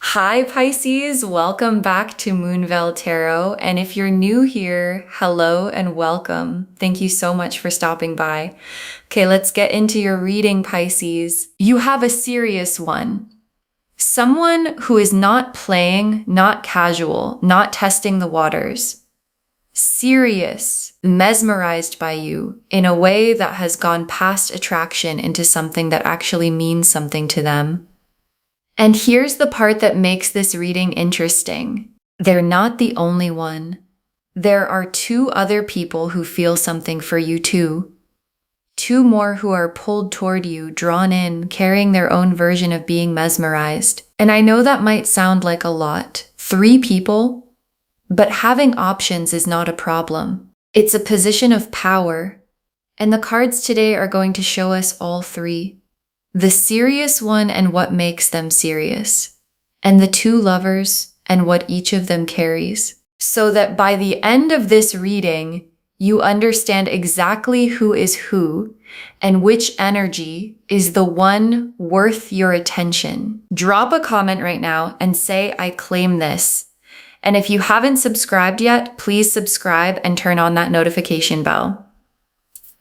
Hi Pisces, welcome back to Moonveil Tarot. And if you're new here, hello and welcome. Thank you so much for stopping by. Okay, let's get into your reading, Pisces. You have a serious one. Someone who is not playing, not casual, not testing the waters. Serious, mesmerized by you in a way that has gone past attraction into something that actually means something to them. And here's the part that makes this reading interesting. They're not the only one. There are two other people who feel something for you too. Two more who are pulled toward you, drawn in, carrying their own version of being mesmerized. And I know that might sound like a lot. 3 people? But having options is not a problem. It's a position of power. And the cards today are going to show us all 3. The serious one and what makes them serious, and the 2 lovers and what each of them carries, so that by the end of this reading, you understand exactly who is who and which energy is the one worth your attention. Drop a comment right now and say, I claim this. And if you haven't subscribed yet, please subscribe and turn on that notification bell.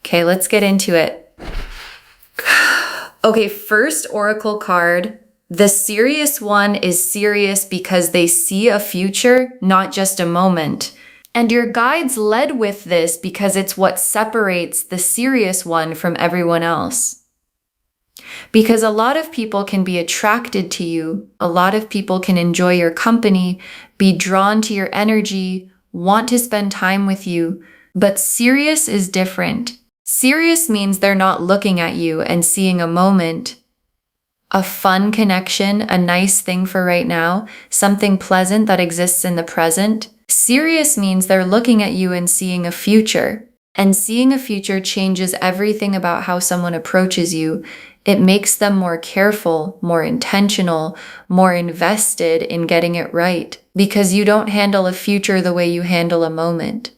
Okay, let's get into it. Okay, first oracle card. The serious one is serious because they see a future, not just a moment. And your guides led with this because it's what separates the serious one from everyone else. Because a lot of people can be attracted to you, a lot of people can enjoy your company, be drawn to your energy, want to spend time with you, but serious is different. Serious means they're not looking at you and seeing a moment, a fun connection, a nice thing for right now, something pleasant that exists in the present. Serious means they're looking at you and seeing a future. And seeing a future changes everything about how someone approaches you. It makes them more careful, more intentional, more invested in getting it right, because you don't handle a future the way you handle a moment.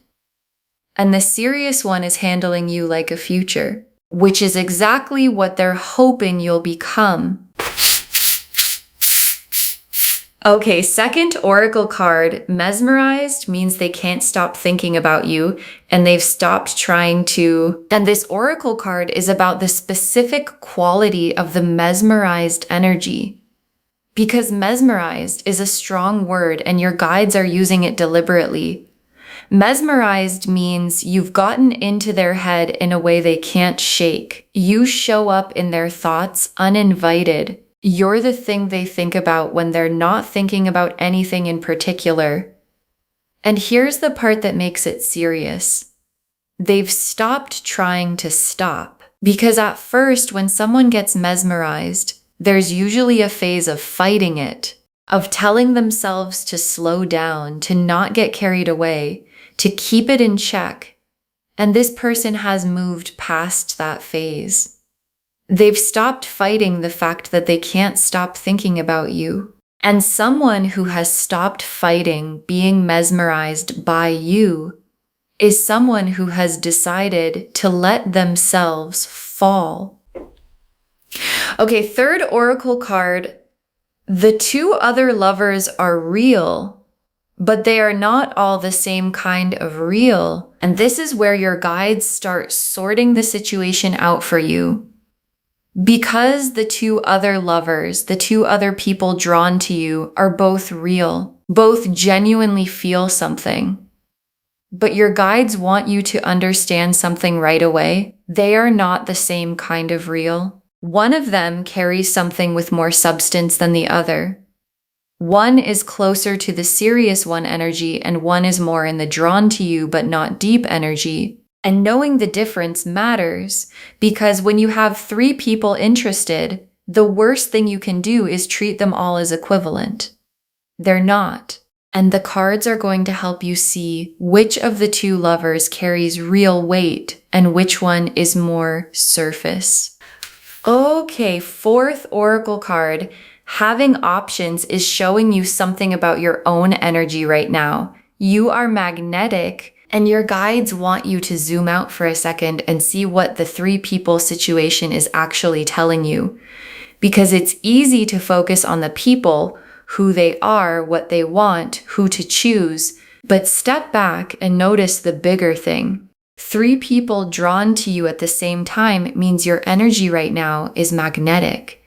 And the serious one is handling you like a future, which is exactly what they're hoping you'll become. Okay, second oracle card, mesmerized, means they can't stop thinking about you and they've stopped trying to. And this oracle card is about the specific quality of the mesmerized energy. Because mesmerized is a strong word and your guides are using it deliberately. Mesmerized means you've gotten into their head in a way they can't shake. You show up in their thoughts uninvited. You're the thing they think about when they're not thinking about anything in particular. And here's the part that makes it serious. They've stopped trying to stop. Because at first, when someone gets mesmerized, there's usually a phase of fighting it, of telling themselves to slow down, to not get carried away, to keep it in check. And this person has moved past that phase. They've stopped fighting the fact that they can't stop thinking about you. And someone who has stopped fighting being mesmerized by you is someone who has decided to let themselves fall. Okay, third oracle card. The 2 other lovers are real, but they are not all the same kind of real. And this is where your guides start sorting the situation out for you. Because the 2 other lovers, the 2 other people drawn to you are both real, both genuinely feel something. But your guides want you to understand something right away. They are not the same kind of real. One of them carries something with more substance than the other. One is closer to the serious one energy, and one is more in the drawn to you but not deep energy. And knowing the difference matters, because when you have 3 people interested, the worst thing you can do is treat them all as equivalent. They're not. And the cards are going to help you see which of the 2 lovers carries real weight and which one is more surface. Okay, fourth oracle card. Having options is showing you something about your own energy right now. You are magnetic, and your guides want you to zoom out for a second and see what the 3 people situation is actually telling you. Because it's easy to focus on the people who they are, what they want, who to choose. But step back and notice the bigger thing. 3 people drawn to you at the same time means your energy right now is magnetic.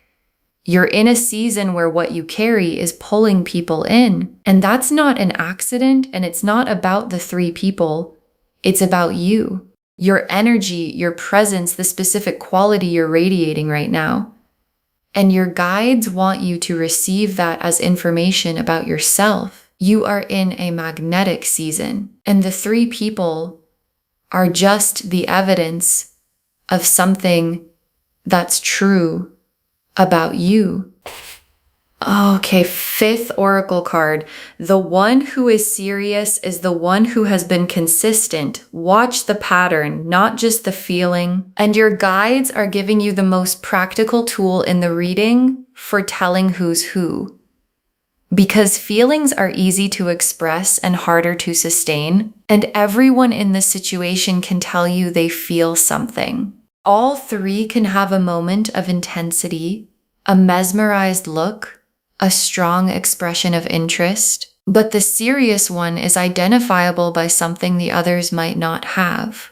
You're in a season where what you carry is pulling people in. And that's not an accident, and it's not about the 3 people. It's about you, your energy, your presence, the specific quality you're radiating right now. And your guides want you to receive that as information about yourself. You are in a magnetic season, and the 3 people are just the evidence of something that's true about you. Okay, 5th oracle card. The one who is serious is the one who has been consistent. Watch the pattern, not just the feeling. And your guides are giving you the most practical tool in the reading for telling who's who. Because feelings are easy to express and harder to sustain, and everyone in this situation can tell you they feel something. All 3 can have a moment of intensity, a mesmerized look, a strong expression of interest, but the serious one is identifiable by something the others might not have.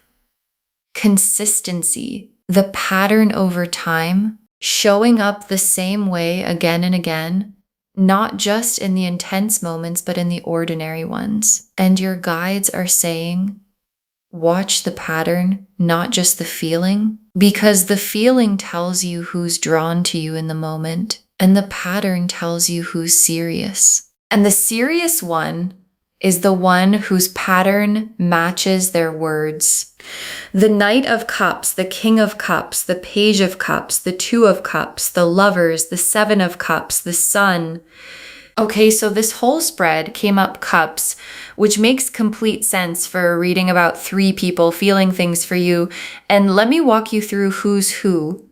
Consistency, the pattern over time, showing up the same way again and again, not just in the intense moments, but in the ordinary ones. And your guides are saying, watch the pattern, not just the feeling, because the feeling tells you who's drawn to you in the moment, and the pattern tells you who's serious. And the serious one is the one whose pattern matches their words. The Knight of Cups, the King of Cups, the Page of Cups, the 2 of Cups, the Lovers, the 7 of Cups, the Sun. Okay, so this whole spread came up cups, which makes complete sense for a reading about 3 people feeling things for you. And let me walk you through who's who.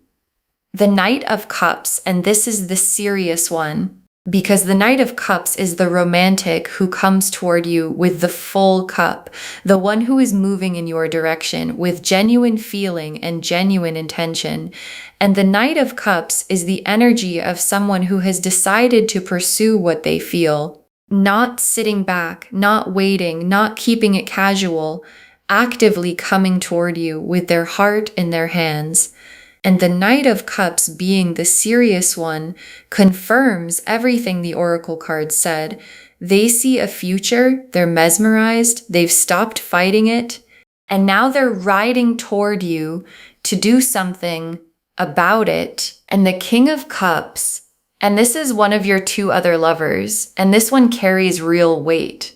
The Knight of Cups, and this is the serious one, because the Knight of Cups is the romantic who comes toward you with the full cup, the one who is moving in your direction with genuine feeling and genuine intention. And the Knight of Cups is the energy of someone who has decided to pursue what they feel, not sitting back, not waiting, not keeping it casual, actively coming toward you with their heart in their hands. And the Knight of Cups, being the serious one, confirms everything the oracle card said. They see a future, they're mesmerized, they've stopped fighting it, and now they're riding toward you to do something about it. And the King of Cups, and this is one of your 2 other lovers, and this one carries real weight,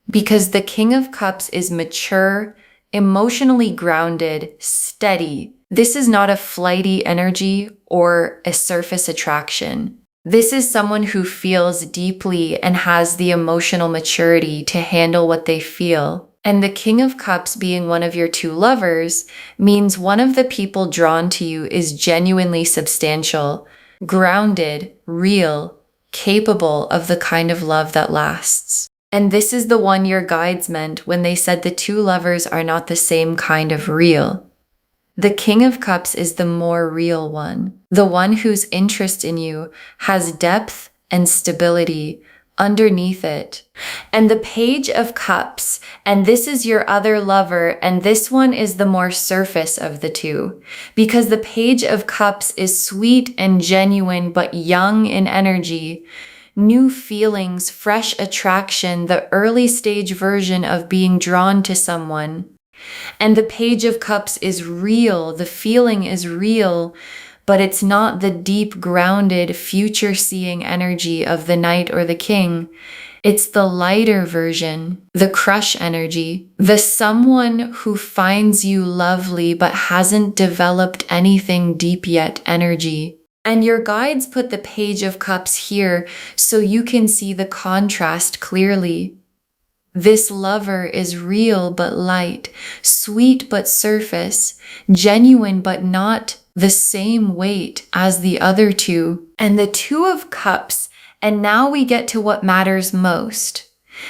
because the King of Cups is mature, emotionally grounded, steady. This is not a flighty energy or a surface attraction. This is someone who feels deeply and has the emotional maturity to handle what they feel. And the King of Cups, being one of your 2 lovers, means one of the people drawn to you is genuinely substantial, grounded, real, capable of the kind of love that lasts. And this is the one your guides meant when they said the 2 lovers are not the same kind of real. The King of Cups is the more real one, the one whose interest in you has depth and stability underneath it. And the Page of Cups, and this is your other lover, and this one is the more surface of the 2, because the Page of Cups is sweet and genuine, but young in energy. New feelings, fresh attraction, the early stage version of being drawn to someone. And the Page of Cups is real, the feeling is real, but it's not the deep, grounded, future-seeing energy of the Knight or the King. It's the lighter version, the crush energy, the someone who finds you lovely but hasn't developed anything deep yet energy. And your guides put the Page of Cups here so you can see the contrast clearly. This lover is real but light, sweet but surface, genuine but not the same weight as the other 2. And the 2 of Cups, and now we get to what matters most,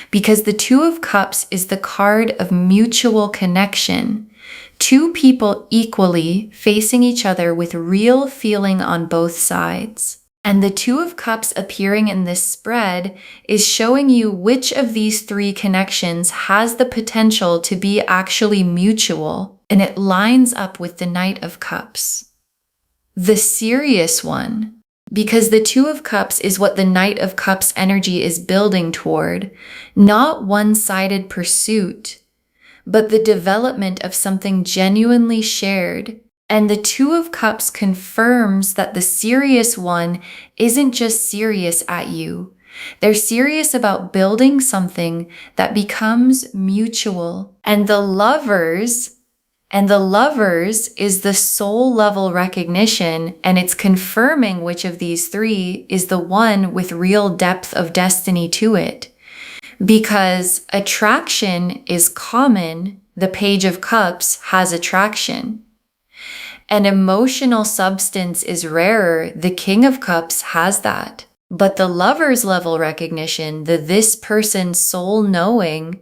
because the 2 of Cups is the card of mutual connection. 2 people equally facing each other with real feeling on both sides. And the Two of Cups appearing in this spread is showing you which of these three connections has the potential to be actually mutual, and it lines up with the Knight of Cups. The serious one, because the Two of Cups is what the Knight of Cups energy is building toward, not one-sided pursuit, but the development of something genuinely shared. And the Two of Cups confirms that the serious one isn't just serious at you. They're serious about building something that becomes mutual. And the lovers is the soul level recognition, and it's confirming which of these three is the one with real depth of destiny to it. Because attraction is common, the Page of Cups has attraction. And emotional substance is rarer, the King of Cups has that. But the lover's level recognition, the this person's soul knowing,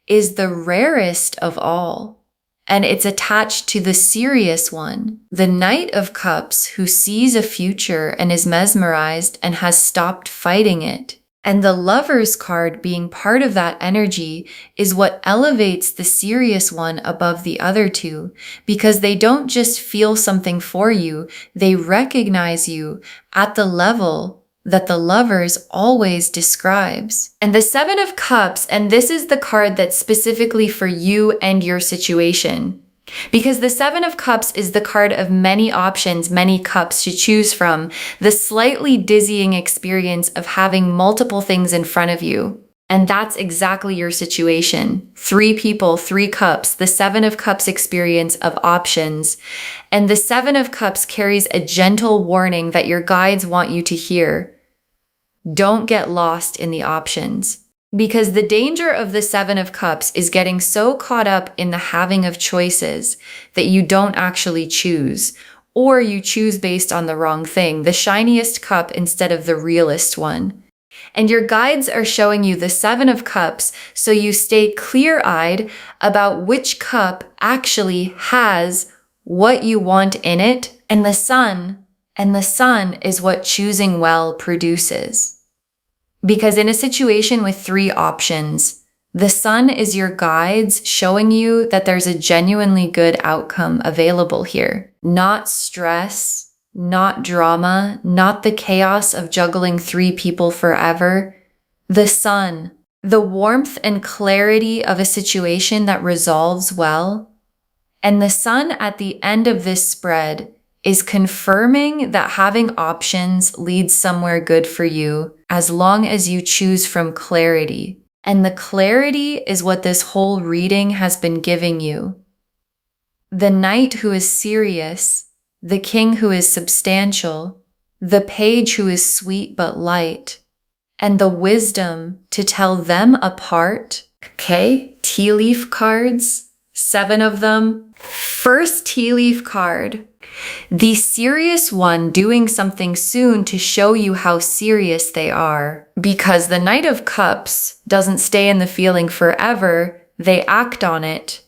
is the rarest of all. And it's attached to the serious one, the Knight of Cups, who sees a future and is mesmerized and has stopped fighting it. And the Lover's card being part of that energy is what elevates the serious one above the other two, because they don't just feel something for you, they recognize you at the level that the Lovers always describes. And the Seven of Cups, and this is the card that's specifically for you and your situation. Because the Seven of Cups is the card of many options, many cups to choose from, the slightly dizzying experience of having multiple things in front of you. And that's exactly your situation. 3 people, 3 cups, the Seven of Cups experience of options. And the Seven of Cups carries a gentle warning that your guides want you to hear. Don't get lost in the options. Because the danger of the Seven of Cups is getting so caught up in the having of choices that you don't actually choose, or you choose based on the wrong thing, the shiniest cup instead of the realest one. And your guides are showing you the Seven of Cups so you stay clear-eyed about which cup actually has what you want in it, and the sun is what choosing well produces. Because in a situation with 3 options, the sun is your guides showing you that there's a genuinely good outcome available here. Not stress, not drama, not the chaos of juggling 3 people forever. The sun, the warmth and clarity of a situation that resolves well. And the sun at the end of this spread is confirming that having options leads somewhere good for you as long as you choose from clarity. And the clarity is what this whole reading has been giving you. The Knight who is serious, the King who is substantial, the Page who is sweet but light, and the wisdom to tell them apart. Okay, tea leaf cards, 7 of them. First tea leaf card. The serious one doing something soon to show you how serious they are. Because the Knight of Cups doesn't stay in the feeling forever, they act on it.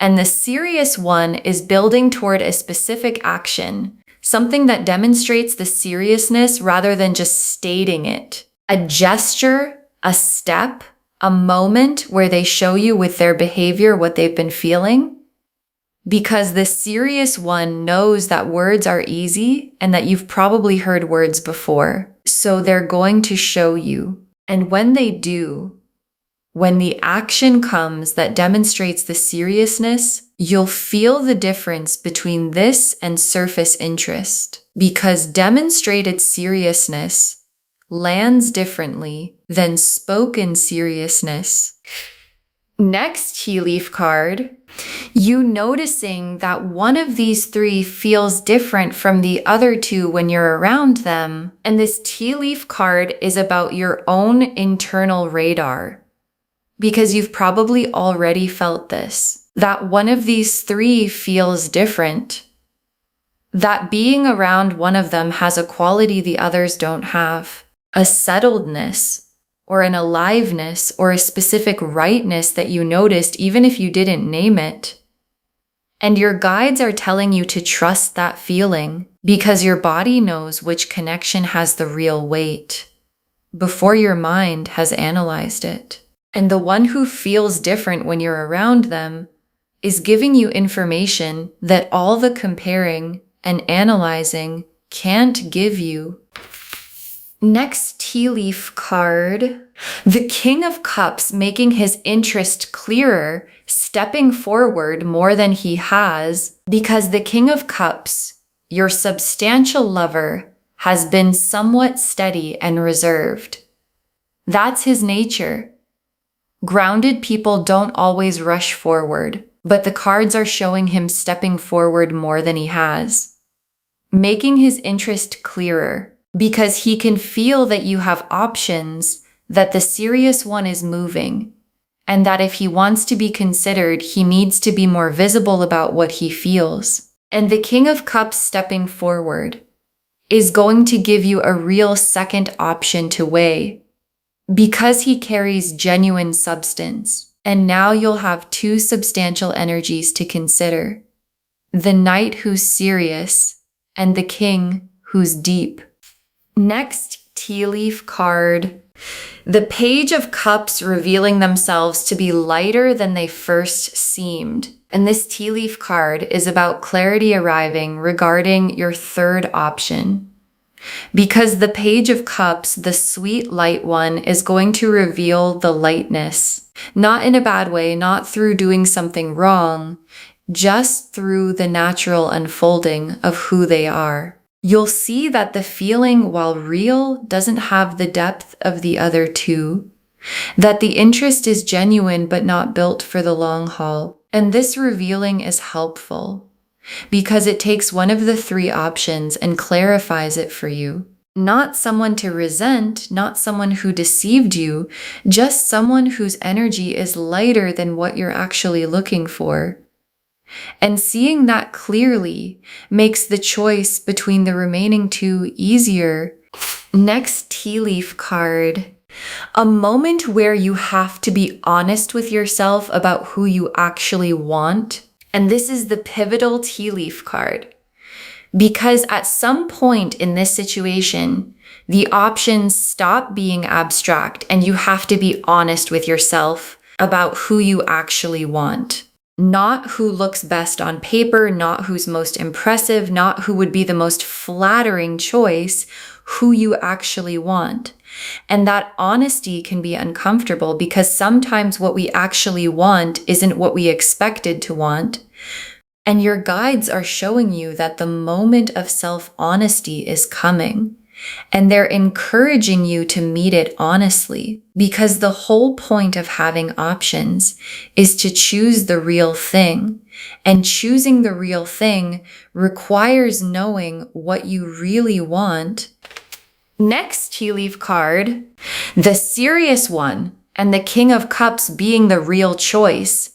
And the serious one is building toward a specific action, something that demonstrates the seriousness rather than just stating it. A gesture, a step, a moment where they show you with their behavior what they've been feeling. Because the serious one knows that words are easy and that you've probably heard words before. So they're going to show you. And when they do, when the action comes that demonstrates the seriousness, you'll feel the difference between this and surface interest. Because demonstrated seriousness lands differently than spoken seriousness. Next tea leaf card, you noticing that one of these 3 feels different from the other 2 when you're around them. And this tea leaf card is about your own internal radar. Because you've probably already felt this, that one of these 3 feels different. That being around one of them has a quality the others don't have, a settledness, or an aliveness, or a specific rightness that you noticed even if you didn't name it. And your guides are telling you to trust that feeling because your body knows which connection has the real weight before your mind has analyzed it. And the one who feels different when you're around them is giving you information that all the comparing and analyzing can't give you. Next tea leaf card, the King of Cups, making his interest clearer, stepping forward more than he has, because the King of Cups, your substantial lover, has been somewhat steady and reserved. That's his nature. Grounded people don't always rush forward, but the cards are showing him stepping forward more than he has, making his interest clearer, because he can feel that you have options, that the serious one is moving, and that if he wants to be considered, he needs to be more visible about what he feels. And the King of Cups stepping forward is going to give you a real second option to weigh, because he carries genuine substance. And now you'll have two substantial energies to consider: the Knight who's serious and the King who's deep. Next tea leaf card, the Page of Cups, revealing themselves to be lighter than they first seemed. And this tea leaf card is about clarity arriving regarding your third option. Because the Page of Cups, the sweet light one, is going to reveal the lightness. Not in a bad way, not through doing something wrong, just through the natural unfolding of who they are. You'll see that the feeling, while real, doesn't have the depth of the other two. That the interest is genuine but not built for the long haul. And this revealing is helpful because it takes one of the three options and clarifies it for you. Not someone to resent, not someone who deceived you, just someone whose energy is lighter than what you're actually looking for. And seeing that clearly makes the choice between the remaining two easier. Next tea leaf card, a moment where you have to be honest with yourself about who you actually want. And this is the pivotal tea leaf card. Because at some point in this situation, the options stop being abstract and you have to be honest with yourself about who you actually want. Not who looks best on paper, not who's most impressive, not who would be the most flattering choice, who you actually want. And that honesty can be uncomfortable because sometimes what we actually want isn't what we expected to want. And your guides are showing you that the moment of self-honesty is coming. And they're encouraging you to meet it honestly, because the whole point of having options is to choose the real thing. And choosing the real thing requires knowing what you really want. Next tea leaf card, the serious one, and the King of Cups being the real choice.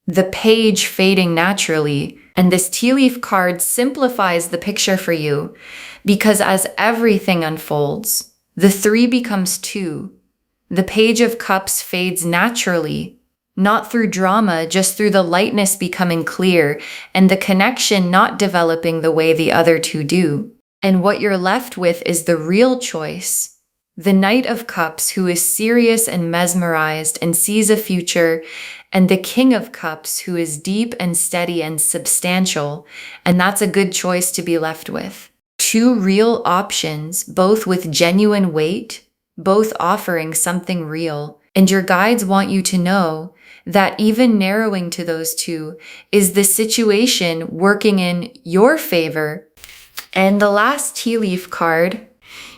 The Page fading naturally, and this tea leaf card simplifies the picture for you. Because as everything unfolds, the three becomes two. The Page of Cups fades naturally, not through drama, just through the lightness becoming clear and the connection not developing the way the other two do. And what you're left with is the real choice. The Knight of Cups, who is serious and mesmerized and sees a future, and the King of Cups, who is deep and steady and substantial, and that's a good choice to be left with. Two real options, both with genuine weight, both offering something real. And your guides want you to know that even narrowing to those two is the situation working in your favor. And the last tea leaf card,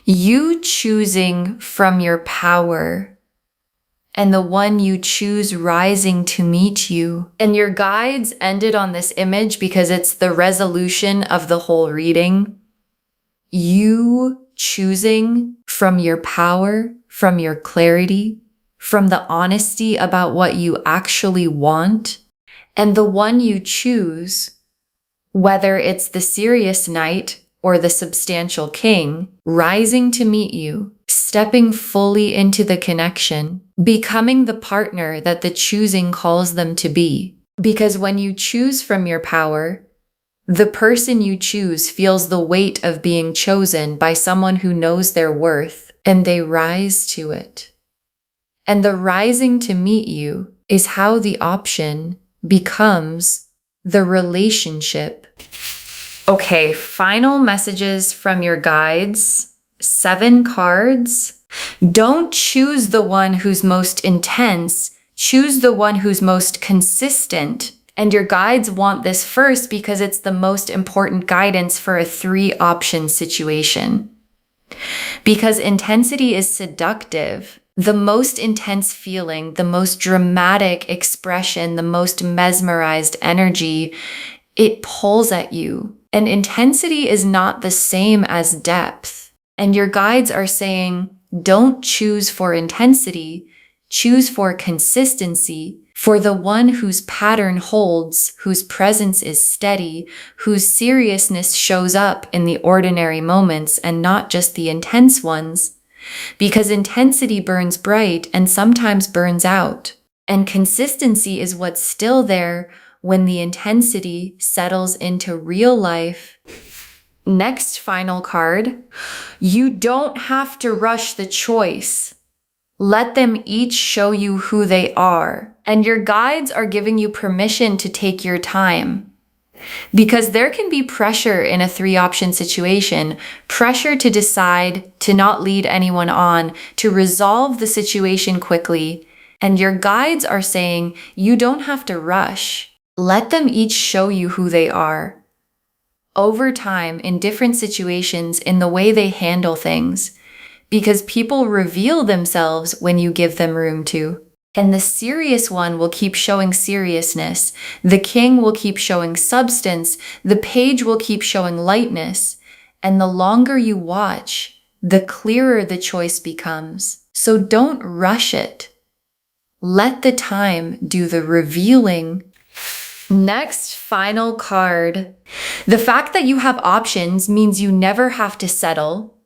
you choosing from your power, and the one you choose rising to meet you. And your guides ended on this image because it's the resolution of the whole reading. You choosing from your power, from your clarity, from the honesty about what you actually want, and the one you choose, whether it's the serious knight or the substantial king, rising to meet you, stepping fully into the connection, becoming the partner that the choosing calls them to be. Because when you choose from your power, the person you choose feels the weight of being chosen by someone who knows their worth, and they rise to it. And the rising to meet you is how the option becomes the relationship. Okay, final messages from your guides. 7 cards. Don't choose the one who's most intense. Choose the one who's most consistent. And your guides want this first because it's the most important guidance for a 3-option situation. Because intensity is seductive. The most intense feeling, the most dramatic expression, the most mesmerized energy, it pulls at you. And intensity is not the same as depth. And your guides are saying, don't choose for intensity, choose for consistency, for the one whose pattern holds, whose presence is steady, whose seriousness shows up in the ordinary moments and not just the intense ones. Because intensity burns bright and sometimes burns out. And consistency is what's still there when the intensity settles into real life. Next final card. You don't have to rush the choice. Let them each show you who they are. And your guides are giving you permission to take your time. Because there can be pressure in a 3-option situation, pressure to decide, to not lead anyone on, to resolve the situation quickly. And your guides are saying, you don't have to rush. Let them each show you who they are. Over time, in different situations, in the way they handle things. Because people reveal themselves when you give them room to. And the serious one will keep showing seriousness. The king will keep showing substance. The page will keep showing lightness. And the longer you watch, the clearer the choice becomes. So don't rush it. Let the time do the revealing. Next, final card. The fact that you have options means you never have to settle.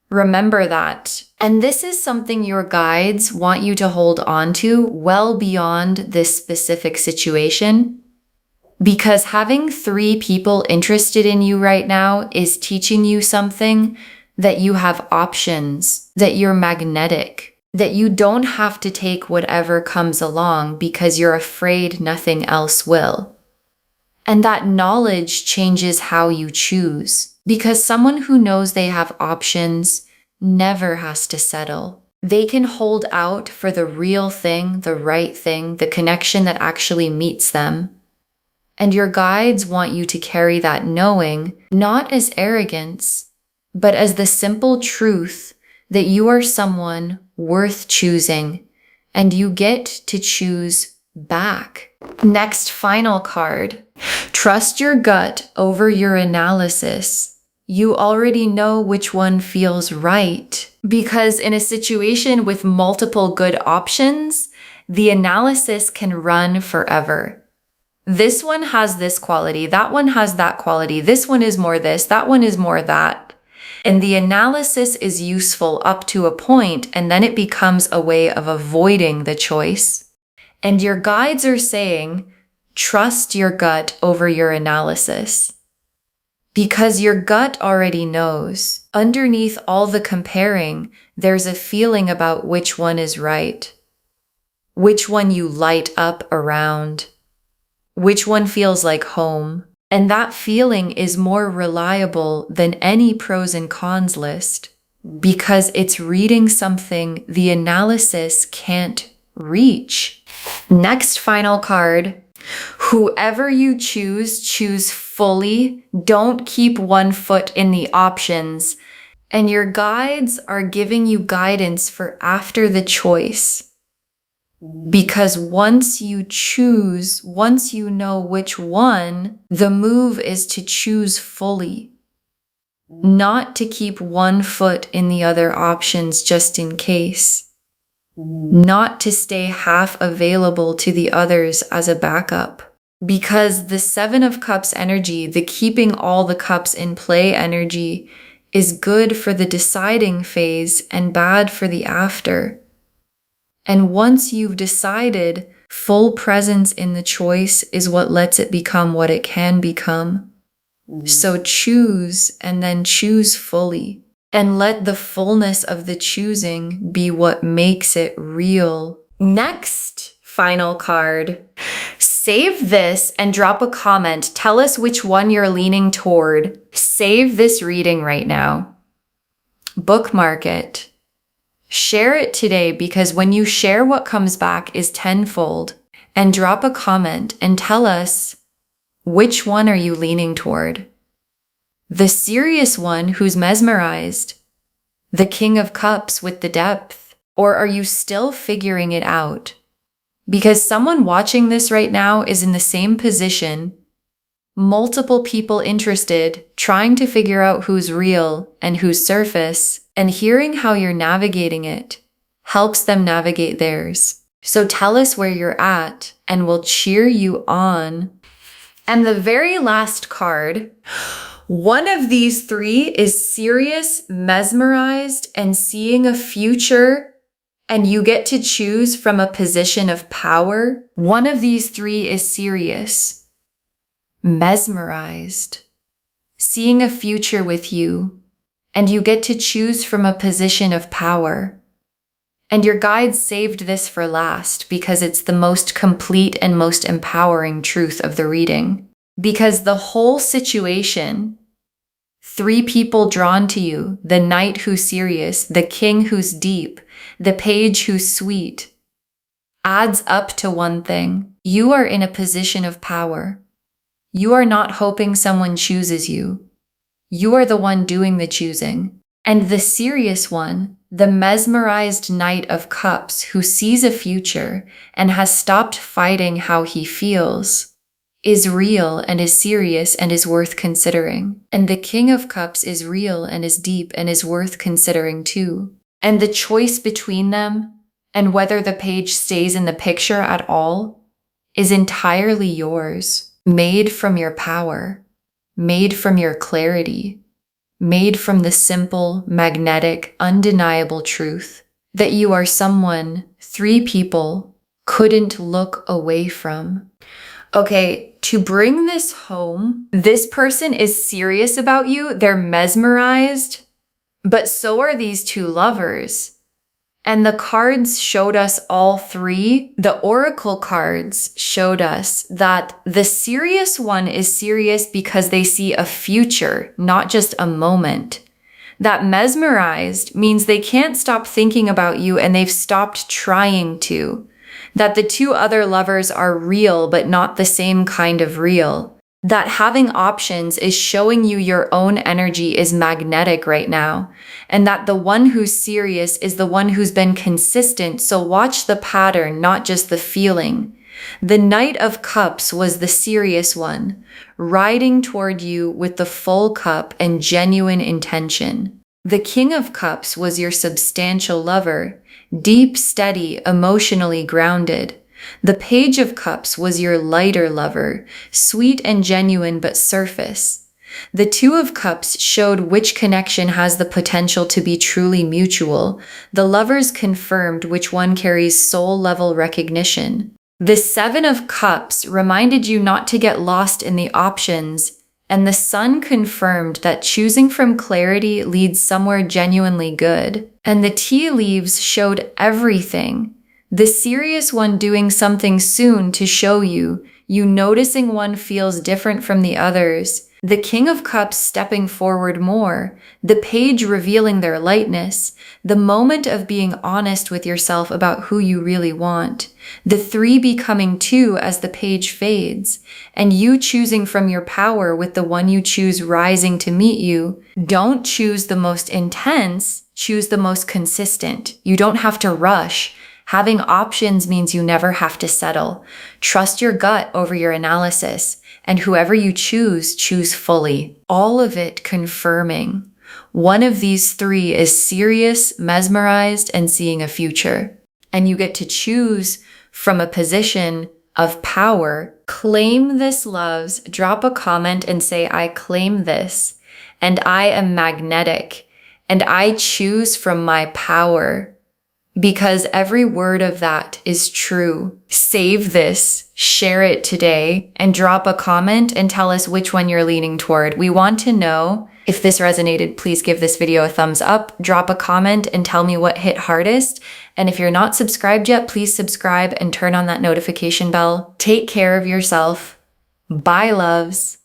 Remember that. And this is something your guides want you to hold on to well beyond this specific situation. Because having 3 people interested in you right now is teaching you something, that you have options, that you're magnetic, that you don't have to take whatever comes along because you're afraid nothing else will. And that knowledge changes how you choose. Because someone who knows they have options never has to settle. They can hold out for the real thing, the right thing, the connection that actually meets them. And your guides want you to carry that knowing, not as arrogance, but as the simple truth that you are someone worth choosing, and you get to choose back. Next, final card. Trust your gut over your analysis. You already know which one feels right. Because in a situation with multiple good options, the analysis can run forever. This one has this quality, that one has that quality, this one is more this, that one is more that. And the analysis is useful up to a point, and then it becomes a way of avoiding the choice. And your guides are saying, trust your gut over your analysis. Because your gut already knows. Underneath all the comparing, there's a feeling about which one is right. Which one you light up around. Which one feels like home. And that feeling is more reliable than any pros and cons list. Because it's reading something the analysis can't reach. Next final card. Whoever you choose fully. Don't keep one foot in the options. And your guides are giving you guidance for after the choice. Because once you choose, once you know which one, the move is to choose fully. Not to keep one foot in the other options just in case. Not to stay half available to the others as a backup. Because the 7 of Cups energy, the keeping all the cups in play energy, is good for the deciding phase and bad for the after. And once you've decided, Full presence in the choice is what lets it become what it can become. So choose and then choose fully. And let the fullness of the choosing be what makes it real. Next, final card. Save this and drop a comment. Tell us which one you're leaning toward. Save this reading right now. Bookmark it. Share it today, because when you share, what comes back is tenfold. And drop a comment and tell us, which one are you leaning toward? The serious one who's mesmerized? The King of Cups with the depth? Or are you still figuring it out? Because someone watching this right now is in the same position. Multiple people interested, trying to figure out who's real and who's surface, and hearing how you're navigating it helps them navigate theirs. So tell us where you're at and we'll cheer you on. And the very last card, one of these three is serious, mesmerized, and seeing a future, and you get to choose from a position of power. One of these three is serious, mesmerized, seeing a future with you, and you get to choose from a position of power. And your guides saved this for last because it's the most complete and most empowering truth of the reading. Because the whole situation, three people drawn to you, the knight who's serious, the king who's deep, the page who's sweet, adds up to one thing. You are in a position of power. You are not hoping someone chooses you. You are the one doing the choosing. And the serious one, the mesmerized Knight of Cups who sees a future and has stopped fighting how he feels, is real and is serious and is worth considering. And the King of Cups is real and is deep and is worth considering too. And the choice between them and whether the page stays in the picture at all is entirely yours, made from your power, made from your clarity, made from the simple, magnetic, undeniable truth that you are someone three people couldn't look away from. Okay, to bring this home, this person is serious about you. They're mesmerized, but so are these two lovers. And the cards showed us all three. The oracle cards showed us that the serious one is serious because they see a future, not just a moment. That mesmerized means they can't stop thinking about you and they've stopped trying to. That the two other lovers are real, but not the same kind of real. That having options is showing you your own energy is magnetic right now. And that the one who's serious is the one who's been consistent, so watch the pattern, not just the feeling. The Knight of Cups was the serious one, riding toward you with the full cup and genuine intention. The King of Cups was your substantial lover, deep, steady, emotionally grounded. The Page of Cups was your lighter lover, sweet and genuine but surface. The Two of Cups showed which connection has the potential to be truly mutual. The lovers confirmed which one carries soul-level recognition. The Seven of Cups reminded you not to get lost in the options, and the Sun confirmed that choosing from clarity leads somewhere genuinely good. And the tea leaves showed everything. The serious one doing something soon to show you noticing one feels different from the others, the King of Cups stepping forward more, the Page revealing their lightness, the moment of being honest with yourself about who you really want, the Three becoming two as the Page fades, and you choosing from your power with the one you choose rising to meet you. Don't choose the most intense, choose the most consistent. You don't have to rush. Having options means you never have to settle. Trust your gut over your analysis, and whoever you choose, choose fully. All of it confirming. One of these three is serious, mesmerized, and seeing a future. And you get to choose from a position of power. Claim this, loves. Drop a comment and say, I claim this, and I am magnetic, and I choose from my power. because every word of that is true. Save this, share it today, and drop a comment and tell us which one you're leaning toward. We want to know. If this resonated, please give this video a thumbs up, drop a comment, and tell me what hit hardest. And if you're not subscribed yet, please subscribe and turn on that notification bell. Take care of yourself. Bye, loves.